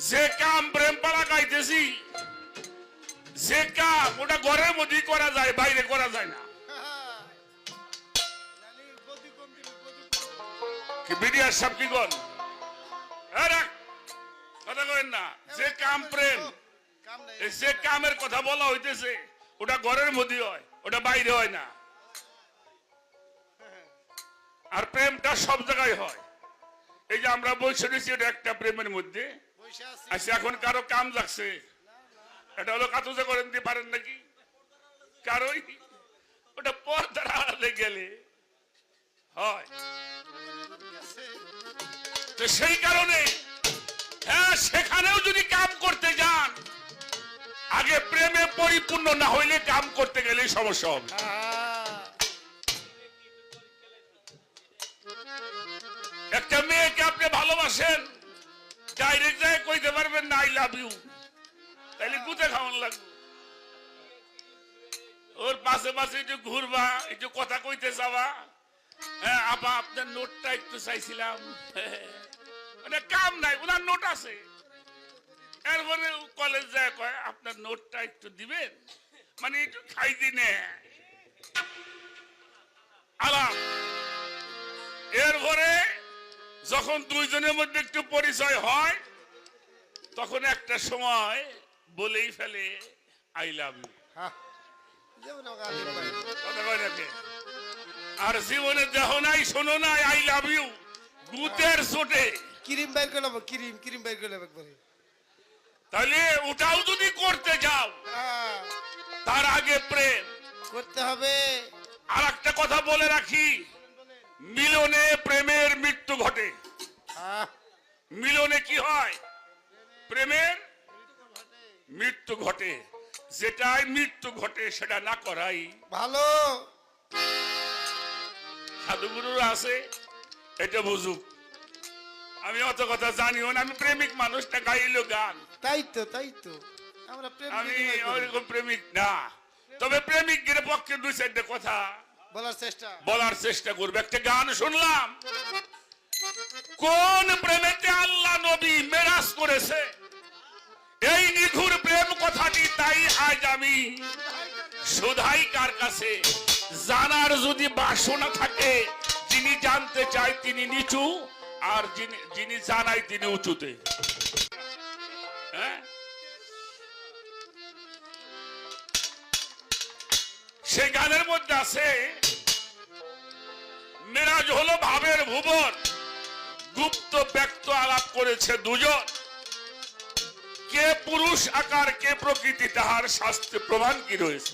যে কাম প্রেম পালা গাইতেছি, যে কাম ওটা ঘরের মধ্যেই করা যায়, বাইরে করা যায় না। কি বিডিআর সাহেব কি কন? কথা কইেন না। যে কাম প্রেম, যে কামের কথা বলা হইতেছে ওটা ঘরের মধ্যে হয়, ওটা বাইরে হয় না। আর প্রেমটা সব জায়গায় হয়। এই যে আমরা বসে রয়েছি, এটা একটা প্রেমের মধ্যে। আচ্ছা, এখন কারো কাম লাগছে, এটা হলো কাতুজা করেন দিতে পারেন নাকি? কারোই ওটা পর্দার আড়ালে গেলে হয়। তো সেই কারণে হ্যাঁ, সেখানেও যদি কাম করতে যান, আগে প্রেমে পরিপূর্ণ না হইলে কাম করতে গেলে সমস্যা হবে। একটা মেয়েকে আপনি ভালোবাসেন, ডাইরেক্ট যায় কইতে পারবেন না আই লাভ ইউ, তাইলে গুতে খাওয়ান লাগবে। ওর পাশে পাশে একটু ঘুরবা, একটু কথা কইতে যাবা, হ্যাঁ আপা আপনার নোটটা একটু চাইছিলাম, মানে কাম নাই, ওনার নোট আছে। এরপরে কলেজ যায় কয় আপনার নোটটা একটু দিবেন, মানে একটু খাই দিনে আলাপ। এরপরে যখন দুইজনের মধ্যে একটু পরিচয় হয়, তখন একটা সময় বলেই ফেলে আই লাভ ইউ। আর জীবনে দেহ নাই, শোনো নাই আই লাভ ইউ, গুতের চোটে ক্রিম বাইর করে নেবো, ক্রিম বাইর করে নেবো একবারে। তাহলে ওটাও যদি করতে যাও, তার আগে প্রেম করতে হবে। আর একটা কথা বলে রাখি, মিলনে প্রেমের মৃত্যু ঘটে। মিলনে কি হয়? প্রেমের মৃত্যু ঘটে। যেটাই মৃত্যু ঘটে সেটা না করাই ভালো। সাধুগুরুরা আছে, এটা বুঝুক। আমি অত কথা জানিও না, আমি প্রেমিক মানুষটা গাইলো গান। তাই তো আমরা আমি ওইরকম প্রেমিক না, তবে প্রেমিকদের পক্ষে দুই চারটে কথা বলার চেষ্টা করবে। একটা গান শুনলাম, কোন প্রেমেতে আল্লাহ নবী মেরাজ করেছে, এই নিখুর প্রেম কথাটি তাই আজ আমি শুধাই কার কাছে। জানার যদি বাসনা থাকে, যিনি জানতে চায় তিনি নিচু, আর যিনি জানায় তিনি উঁচুতে। হ্যাঁ, সে গানের মধ্যে আছে, মেরাজ হলো ভাবের ভুবন, গুপ্ত ব্যক্ত আলাপ করেছে দুজন, কে পুরুষ আকার কে প্রকৃতি, তাহার শাস্ত্রে প্রমাণ কি রয়েছে।